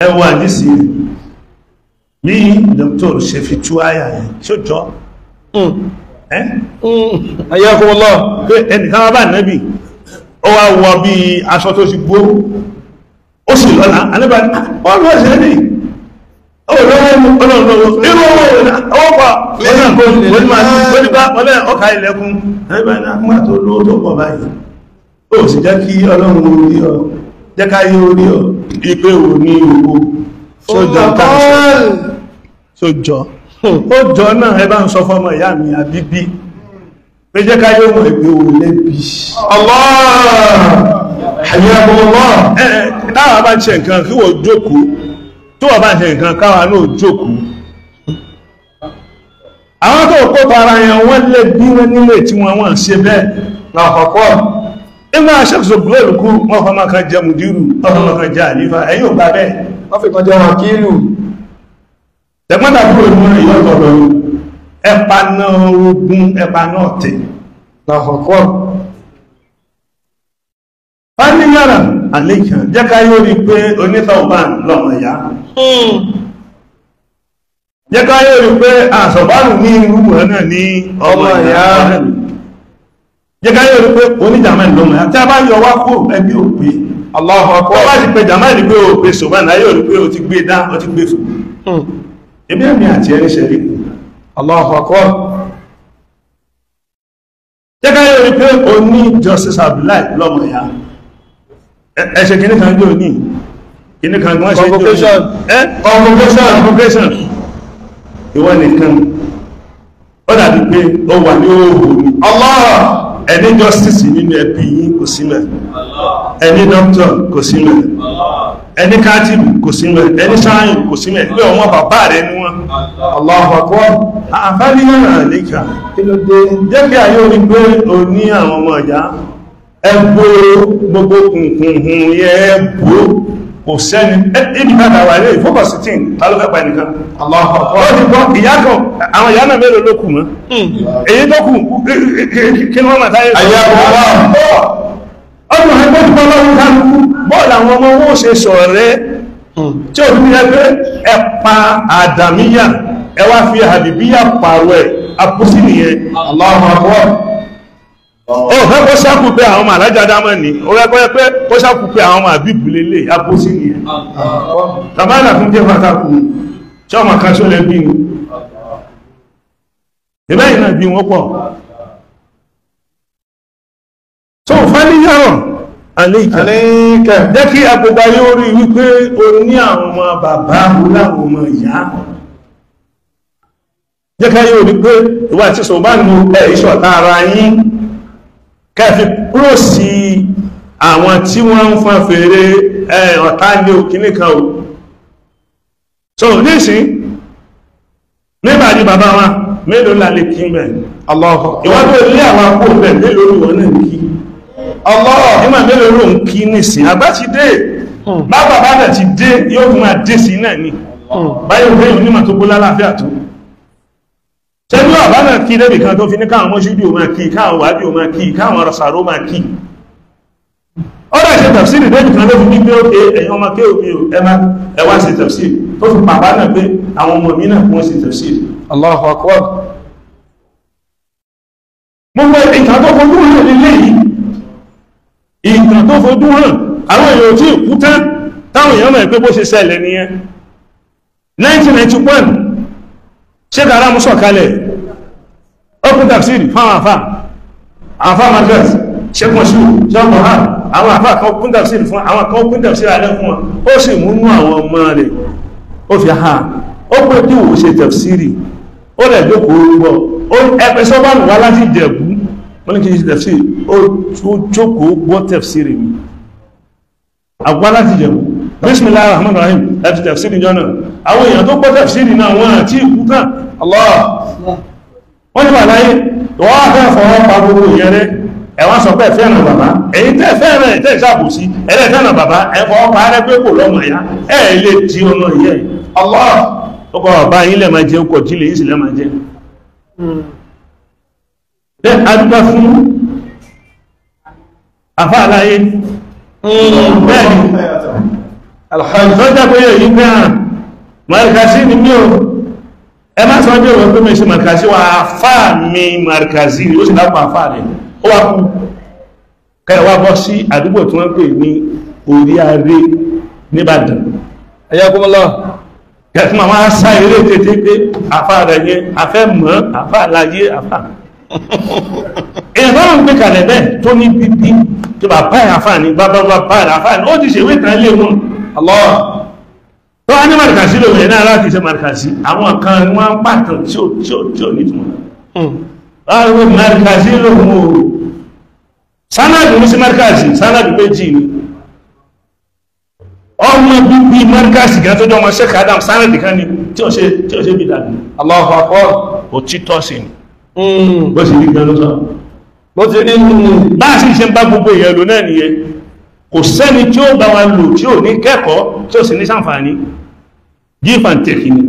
ẹwọ àdísì bí dr ṣe fi tú àyà ẹ̀ ṣójọ́ ayyakumullah pé ẹnìkan wá bá nẹ́bì ó wá wọ bí aṣọ tó ti gbó ó sì lọ́la alẹ́bà ọlọ́ ṣe ní ọkà ilẹ̀kùn ẹgbẹ́ náà tó ló tó pọ̀ báyìí ó sì jẹ́ kí ọlọ́run orí ọ jẹ́ ká yí orí ọ ipé ò ní owó sójọ́ ó jọ náà ẹ bá ń sọ fọ́mọ ìyá mi àbíbí pé jẹ́ ká yóò mọ̀ ìgbé ò lẹ́bí Allah hayyakumullah táwà bá ṣe nǹkan kí wọ́n jókòó tó wà bá ṣe nǹkan káwà náà jókòó àwọn tó kó tara yẹn wọ́n lè bí wọ́n nílé tí wọ́n ṣe bẹ́ẹ̀ láàpapọ̀ ìgbà ṣẹ́kùsọ gbọ́ẹ̀lù kú wọ́n fọ́mọ́ kan jẹ mùdírù ọmọ kan jẹ àlífà ẹ̀yìn ò bá bẹ́ẹ̀ wọ́n fi kan jẹ wàkílù tẹ̀gbọ́dàbúrò ìmú ìyọ́tọ̀lọ́ ẹpa náà ogun ẹpa náà tẹ̀ láàpapọ̀ fàníyàrá àlékàn jẹ́ ká yóò rí pé onítọ̀ọ̀bán lọ́mọ ìyá jẹ́ ká yóò rí pé àṣọ̀bánù ní irú náà ní ọmọ ìyá jẹ́ ká yóò rí pé oníjàmẹ́ lọ́mọ ìyá tí a bá yọ wá kó ẹbí òpé Allahu akbar wá ti pé jàmẹ́ rí pé òpé ṣọ̀bánà yóò rí pé ó ti gbé dá ó ti gbé fún ebi ẹ̀mí àti ẹni ṣẹ̀rí Allahu akbar jẹ́ ká yóò rí pé o ní Justice Abdullahi lọ́mọ ìyá ẹ̀ṣẹ̀ kìní kan jẹ́ òní kìní kan gbọ́n ṣe convocation ìwọ nìkan ó dàbí pé ó wà ní òòrùn ní Allah ẹni justice nínú ẹbí yín kò sílẹ̀ ẹni doctor kò sílẹ̀ ẹni kátìbù kò sílẹ̀ ẹni sáyìn kò sílẹ̀ pé ọmọ bàbá rẹ̀ ní wọn Allahu akbar àfáríyànà àlékà jẹ́ kí ayé orí pé o ní àwọn ọmọ ìyá ẹgbó gbogbo kùnkùnkùn yẹ ẹgbó kò sẹ́ni ibi kàtà wà lè fókọ̀sí tí tàlọ́fẹ́pàá nìkan Allahu akbar ó ti gbọ́ ìyá kan àwọn ìyá náà mélòó ló kù mọ́ èyí tó kù kí ni wọ́n máa táyé ọdún ẹgbẹ́ tó lọ́wọ́ kálukú bọ́ọ̀lù àwọn ọmọ owó ṣe sọ̀rẹ́ tí ó ní ẹgbẹ́ ẹpa àdàmíyà ẹwà fi àdìbíyà pààrọ̀ ẹ̀ àpòsí nìyẹn Allahu akbar ó fẹ́ kó sákù pé àwọn ọmọ alájá dámọ́ ní ó fẹ́ pé kó sákù pé àwọn ọmọ àbíbù lélẹ̀ àpòsí nìyẹn tàbálà fún jẹ́ pàtàkù tí ọmọ kan ṣó lẹ bí ní ìbẹ́yìn náà bí wọ́n pọ̀ tó fàníyàrọ̀ àlékẹ́ jẹ́ kí agbogbo ayé orí wípé o ní àwọn ọmọ bàbá oláwọn ọmọ ìyá jẹ́ ká yóò rí pé ìwà tí sọ bá nù ẹ̀ ìṣọ̀tá ara yín kẹfì kúrò sí àwọn tí wọ́n ń fún fèrè ọ̀tá ní òkìní kan ò so nísìn nígbàdí bàbá wa mélòó la lè kí mẹ́ ìwọ́n tó lé àwọn akó mẹ́ mélòó ni wọ́n náà kí ìmọ̀ mélòó ló ń kí nísìn àgbà ti dé bá bàbá náà ti dé yóò fún máa dé sí náà ni báyìí òfin onímọ̀ tó gbólá láfíà tó ṣe ní ọ̀bá náà kí lébì kan tó fi ní káwọn mọ́ṣídì o máa kí káwọn wádìí o máa kí káwọn rọ̀sàrò máa kí ó dá ṣe tafsiri lébì kan ló fi ní pé ó ké ẹ̀yàn ọmọ ké omi ẹwà ṣe tafsiri tó fi pàpá náà pé àwọn ọmọ mi náà wọ́n ṣe tafsiri Allahu akbar gbogbo ìtàn tó fojú hàn nílé yìí ìtàn tó fojú hàn àwọn èèyàn tí ìkú tán táwọn èèyàn mọ̀ pé bó ṣe ṣẹlẹ̀ nìyẹn 1991 ṣe dára mú sọ̀kalẹ̀ open tafsiri fáwọn àfá market ṣekùn ṣù ṣọ́pọ̀ ha àwọn àfá kan open tafsiri fún àwọn kan open tafsiri alẹ́ fún wọn ó sì múnú àwọn ọmọ rẹ̀ ó fi ha ó pé kí wò ṣe tafsiri ó rẹ̀ jókòó gbọ́ ẹgbẹ́ sọ́bàmù wá láti Ìjẹ̀bú wọ́n ní kí ṣe tafsiri ó jókòó gbọ́ tafsiri mi àgbá láti Ìjẹ̀bú Bismillahir Rahmanir Rahim láti tafsiri jọ náà àwọn èèyàn tó gbọ́ tafsiri náà wọ́n àti ìkútà Allah wọ́n ní bàláyé wọ́n fẹ́ fọwọ́ pa gbogbo ìyẹn rẹ̀ ẹ̀wọ́n sọ pé fẹ́ràn bàbá èyí tẹ́ fẹ́ràn ẹ̀ tẹ́ ìṣàbòsí ẹ̀rẹ́ fẹ́ràn bàbá ẹ̀fọ́ pa rẹ̀ pé kò lọ́mọ ìyá ẹ̀ lè tí ọmọ ìyẹ́ Allah ó kọ́ ọ̀bá yín lẹ́ máa jẹ́ ọkọ̀ tí lè yín sì lẹ́ máa jẹ́ adúgbà fún afá aláyé bẹ́ẹ̀ni alhamdulillah tó jẹ́ pé yìí pé markazi ni mí o ẹ má sọ ọjọ́ ìwọ̀n pé mi ṣe markazi wa afá mi markazi ni ó sì lápá afá rẹ̀ ó wá kú kẹwàá bọ́ sí àdúgbò tí wọ́n pè ní orí aré níbàdàn ayakumullah kẹfún àwọn asá eré tètè pé afá rẹ̀ yẹn afẹ́ mọ́ afá láyé afá èèyàn bá wọn gbé kalẹ̀ bẹ́ẹ̀ tó ní bíbí tó bá báyìí afá ní bábá afá ní ó ti ṣèwé kan lé wọn Allah tó wá ní markasi lòun ẹ̀ náà láti ṣe markasi àwọn kan wọ́n pàtàn tí ò ní túnmọ̀ láàrín markasi lòun o sánàdì ní sí markasi sánàdì méjì ni ọmọ bíbí markasi gan tó jọ ọmọ Sheikh Adam sánàdì kan ni tí ó ṣe bí dàbí Allahu akbar òtítọ́ sí ni bó sì rí gan ló sọ bó ti rí nínú bá sì ṣe ń bá gbogbo èèyàn lò náà nìyẹn kò sẹ́ni tí ó bá wa lò tí ò ní kẹ́kọ̀ọ́ tí ó sì ní ṣàǹfààní give and take ni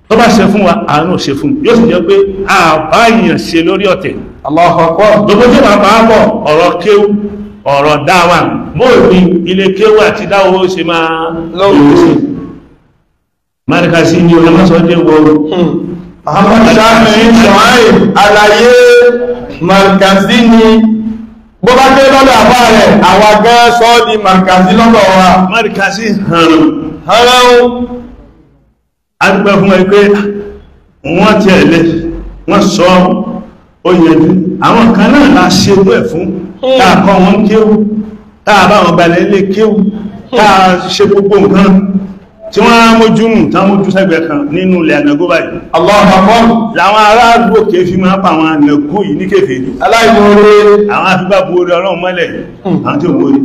tó bá ṣe fún wa àánú ṣe fún yóò sì jẹ́ pé àbáyàn ṣe lórí ọ̀tẹ̀ Allahu akbar gbogbo tí wà bá bọ̀ ọ̀rọ̀ kéwú ọ̀rọ̀ dáwà bóòbí ilé kéwú àti dáwó ṣe máa lọ́wọ́ sí markasi ni olómọ́sọ́dé wọ́rọ̀ àwọn ṣáàfin ṣọ̀háì àlàyé markasi ni bó bá gbé lọ́dọ̀ àbá rẹ̀ àwọn agẹ́ sọ́ di markasi lọ́dọ̀ wa markasi hàrán agbẹ́ fún ẹgbẹ́ wọ́n ti ẹ̀lẹ́ wọ́n sọ ó yẹjú àwọn kan náà la ṣe ẹ̀ fún káàkọ́ wọn kéwú táà bá wọn gbalẹ̀ ilé kéwú táà ṣe gbogbo nǹkan tí wọ́n á mójú nù tán mójú sẹ́gbẹ̀ kan nínú ilẹ̀ ànàgó báyìí Allahu akbar làwọn aráàlú òkè fi máa pa àwọn ànàgó yìí ní kèfèrí aláìmọ̀ọ́rẹ́ àwọn afíbá borí ọlọ́run mọ́lẹ̀ àwọn tí ò borí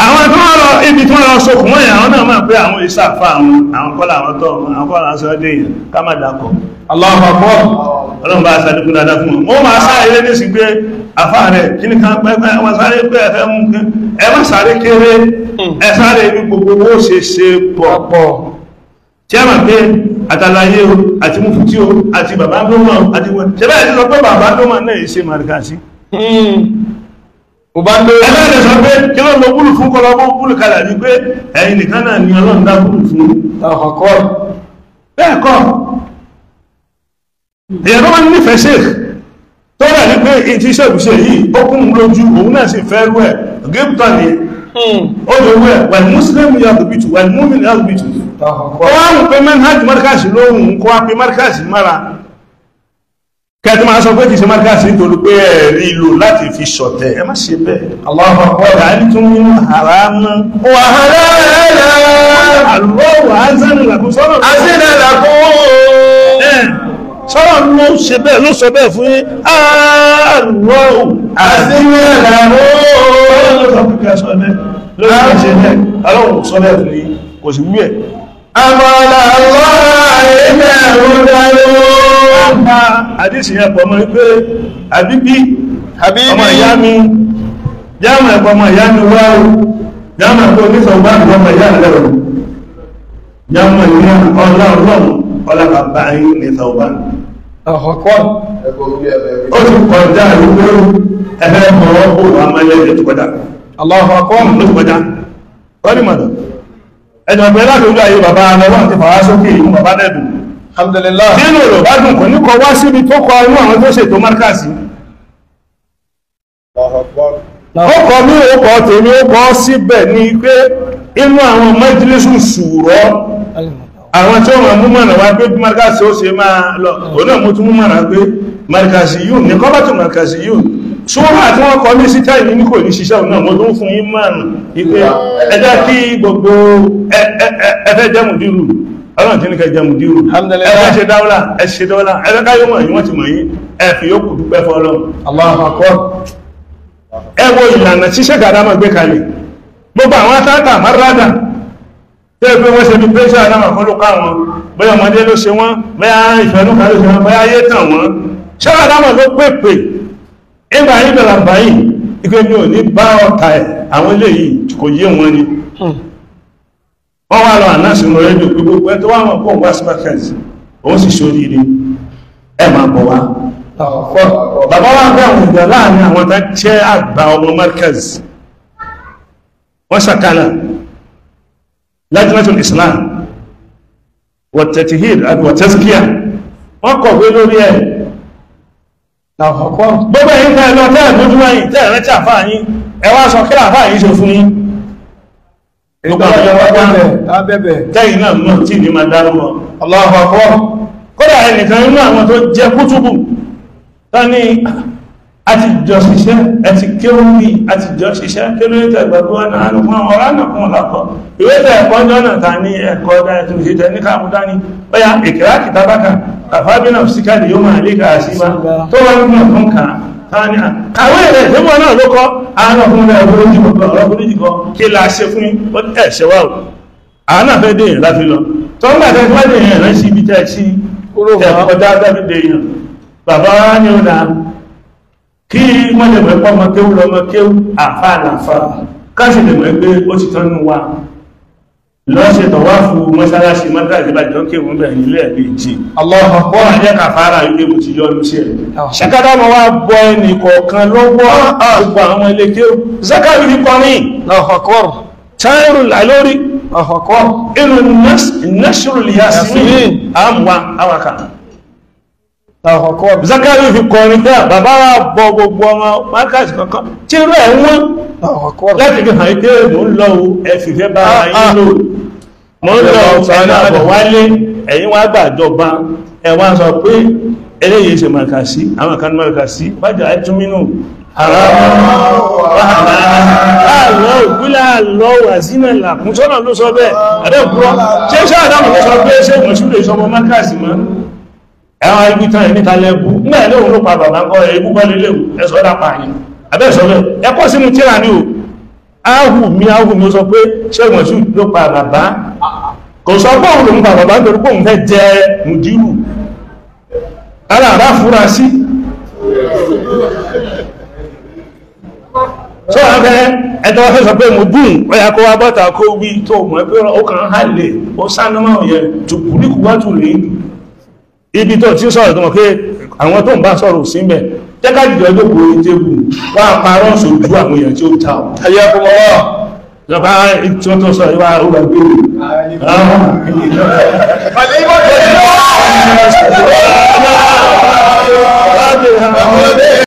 àwọn tó wọ́n lọ ibi tí wọ́n lọ sókùn wọ́n yà àwọn náà máa pé àwọn ìsàfà àwọn kọ́lá àwọn tọ́ àwọn kọ́lá aṣọ ẹdẹ́ èèyàn ká má dákọ̀ Allahu akbar ọlọ́run bá sàdékún dáadáa fún wọn wọ́n máa sáré ilé ní sí pé afá rẹ̀ kí ní kan pẹ́pẹ́ wọ́n sáré pé ẹ̀fẹ́ mú kí ẹ má sáré kéré ẹ sáré ibi gbogbo ó ṣe pọ̀ tí a máa pé àtàlàyé o àti mufti o àti bàbá dómà àti wọn ṣe bẹ́ẹ̀ ti sọ pé bàbá dómà náà ṣe markasi ẹlẹ́rẹ̀ sọ pé kí ló lọ búrú fún kọlọ́bọ́ búrú kalẹ̀ ní pé ẹ̀yin nìkan náà ni ọlọ́run dá búrú fún bẹ́ẹ̀ kọ́ èyàn tó wọ́n nífẹ̀ẹ́ Sheikh tó rẹ̀ ní pé ìtí ṣẹ́gbùsẹ̀ yìí ó kún lójú òun náà sì fẹ́ rú ẹ̀ gẹ́bùtọ́ ni ó lè rú ẹ̀ wal muslim yaghbitu wal mu'min yaghbitu ó wá ń pè manhaj markasi lóhun kó wá pè markasi mara kẹtí máa sọ pé kìí ṣe markasi nítorí pé ẹ̀rí ìlò láti fi ṣọ̀tẹ̀ ẹ má ṣe bẹ́ẹ̀ Allahu akbar ja'altum min haraman wa halalan Allahu azana lakum sọ́rọ̀ ló ṣe bẹ́ẹ̀ ló sọ bẹ́ẹ̀ fún yín Allahu azana lakum sọ bẹ́ẹ̀ fún yín kò sí wúyẹ̀ àmàlà àdísì yẹn pọ̀ mọ́ wípé àbíbí ọmọ ìyá mi jáàmù ẹ̀pọ̀ ọmọ ìyá mi wá o jáàmù ẹ̀pọ̀ onífẹ̀ ọgbà ìwọ̀n ọmọ ìyá rẹ̀ o jáàmù ìyá ọlọ́run ọlọ́pàá yìí ní ìfẹ̀ọ̀bán ó ti kọjá ìwé ẹgbẹ́ ọ̀rọ̀ òwò amẹ́lẹ́dẹ̀ tó kọjá Allahu akbar ló kọjá wọ́n ni mọ̀dọ̀ ẹ̀dọ̀ ọ̀gbẹ́ láti ojú ayé bàbá ọlọ́run ti fàwá sókè ìwọ̀n bàbá dẹ̀dùn alhamdulillah nínú rẹ̀ bá dùn kò ní kọ wá síbi tó kọ inú àwọn tó ṣètò markasi ó kọ mí ó kọ tèmi ó kọ síbẹ̀ ní pé inú àwọn mẹ́jìlísù ṣùrọ̀ àwọn tí ó wọ́n mú mọ̀nà wá pé markasi ó ṣe máa lọ òun náà mú tún mú mọ̀nà pé markasi yìí ní kọ́bàtù markasi yìí ṣúwà tí wọ́n kọ ní síta ìní ní kò ní ṣiṣẹ́ òun náà mo tún fún yín mọ̀nà ìpé ẹjá kí gbogbo ẹfẹ́ jẹ́ mùdírù ọlọ́run tí ní kẹ jẹ mùdírù ẹgbẹ́ ṣe dáwọ́lá ẹṣẹ́ dáwọ́lá ẹgbẹ́ káyọ́ mọ̀ yí wọ́n ti mọ̀ yí ẹ̀fì yóò kù dúpẹ́ fọ́lọ́ Allahu akbar ẹwọ ìlànà tí Sheikh Adama gbé kalẹ̀ gbogbo àwọn atátà márádà tí ó pé wọ́n ṣe bí pé Sheikh Adama kọlù káwọn bóyá ọmọdé ló ṣe wọ́n bóyá ìfẹ́nú kan ló ṣe wọ́n bóyá ayé tàn wọ́n Sheikh Adama ló pèpè ìgbà yìí bẹ̀rẹ̀ báyìí ìgbé mi ò ní bá ọ̀tá ẹ̀ àwọn eléyìí kò yé wọn ni wọ́n wá lọ ànáṣì mọ̀ rẹ́díò pé gbogbo ẹ́ tó wá mọ̀ pọ̀ wá sí markaz òun sì ṣorí rí ẹ máa bọ̀ wá bàbá wá gbé àwọn ìjọ láàrin àwọn tó jẹ́ àgbà ọmọ markaz wọ́n ṣàkálà lajnatul islam wa tatihir wa tazkiya wọ́n kọ̀wé lórí ẹ̀ gbogbo ẹ̀yin tẹ́ lọ tẹ́ lójú wáyìn tẹ́ rẹ̀ tí àfáà yín ẹ wá sọ kí àfáà yín ṣe fún yín tẹ́yìn náà mọ̀ tí ní ma dárúmọ̀ Allahu Akbar. kódà ẹnìkan nínú àwọn tó jẹ kútùbù tán ní àti jọ ṣiṣẹ́ ẹti kéwòrí àti jọ ṣiṣẹ́ kí ló tẹ́ gbogbo wọn náà fún àwọn ọ̀rá náà fún ọ̀lápọ̀ ìwé tẹ́ ẹ̀kọ́ jọ́nà ta ní ẹ̀kọ́ dáẹ̀tún ìṣẹ́jẹ́ ní káàmùdá ní ọya ìkìrá kìtàbákà àfábínà síkàdì yóò máa lè káà sí bá tó wọ́n ní ọ̀kan kàwé rẹ̀ tí wọ́n náà ló kọ́ àwọn ọkùnrin ọ̀rọ̀kùnrin kí la ṣe fún ẹ̀ṣẹ̀wà àwọn àfẹ́ dèèyàn láti lọ tó ń gbàtẹ́ tí wọ́n dèèyàn rẹ̀ sí ibi tẹ́ sí ẹ̀kọ́ dáadáa dèèyàn bàbá wá ní ó dáa kí wọ́n lè mọ̀ ẹ̀pọ̀ ọmọkéwú lọmọkéwú àfáàlàfà káṣì lè mọ̀ ẹgbẹ́ ó ti tán nù wá lọ́ṣẹ̀ tọ̀wá fún mọ́ṣáláṣí mọ́tàdébàjọ́ kéwùn bẹ̀rẹ̀ nílẹ̀ méjì Allahu Akbar. ajẹ́ kàfàárà ilé mo ti yọ ọdún sí ẹ̀ ṣẹ́kádà mọ́ wá bọ́ ẹnì kọ̀ọ̀kan lọ́wọ́ gbogbo àwọn ilé kéwù zakari ní kọrin Allahu Akbar. táírù lálórí Allahu Akbar. inú nashru yasmin àmúwa awaka Allahu Akbar. zakari fi kọrin tẹ́ bàbá wa bọ gbogbo ọmọ mákàtí kankan tí irú ẹ̀ wọ́n Allahu Akbar. láti fi hàn pé mò ń lọ ẹ̀fìfẹ́ bá yín lò mò ń lọ ẹ̀nà àbọ̀ wálé ẹ̀yin wá gbàjọba ẹ̀wà sọ pé eléyìí ṣe màkàsí àwọn kan màkàsí wájà ẹtúmínú àlọ́ ìpínlẹ̀ àlọ́ wàzínà làkún sọ́nà ló sọ bẹ́ẹ̀ àdẹ́kùrọ́ ṣe ṣe àdámù ló sọ pé ṣe mọ̀ṣúlẹ̀ ìṣọmọ màkàsí mọ́ ẹwà ibi tán ẹ̀ níta lẹ́bù mẹ́ẹ̀ lóhun ló pa bàbá kọ́ ẹ̀ ibúkọ́ lélẹ̀ ẹ̀sọ́ dápa yìí abẹ́sọ̀lẹ̀ ẹkọ́ sínú tíra ní o áhù mi ó sọ pé ṣẹ́gbọ̀n sí ló pa bàbá kò sọ pé òun ló ń pa bàbá nítorí pé òun fẹ́ jẹ mùdírù aláàbá fúra sí sọ abẹ́ ẹ̀tọ́ fẹ́ sọ pé mùdírù ọya kó wá bọ́ta kó wí tó mọ̀ pé ó kàn á lè ó sánámà òyẹ tùkùríkù wá tù rí ibi tó tí sọ̀rọ̀ tó mọ̀ pé àwọn tó ń bá sọ̀rọ̀ sí mẹ́ jẹ́ká jùlọ lókò ìjẹ́gùn wà parọ́ sójú àwọn èèyàn tí ó ta ọ̀ Ayé kò mọ́ wọ́. lọ́pàá tí ó tó sọ ìwà òwà gbèrè Ọdẹ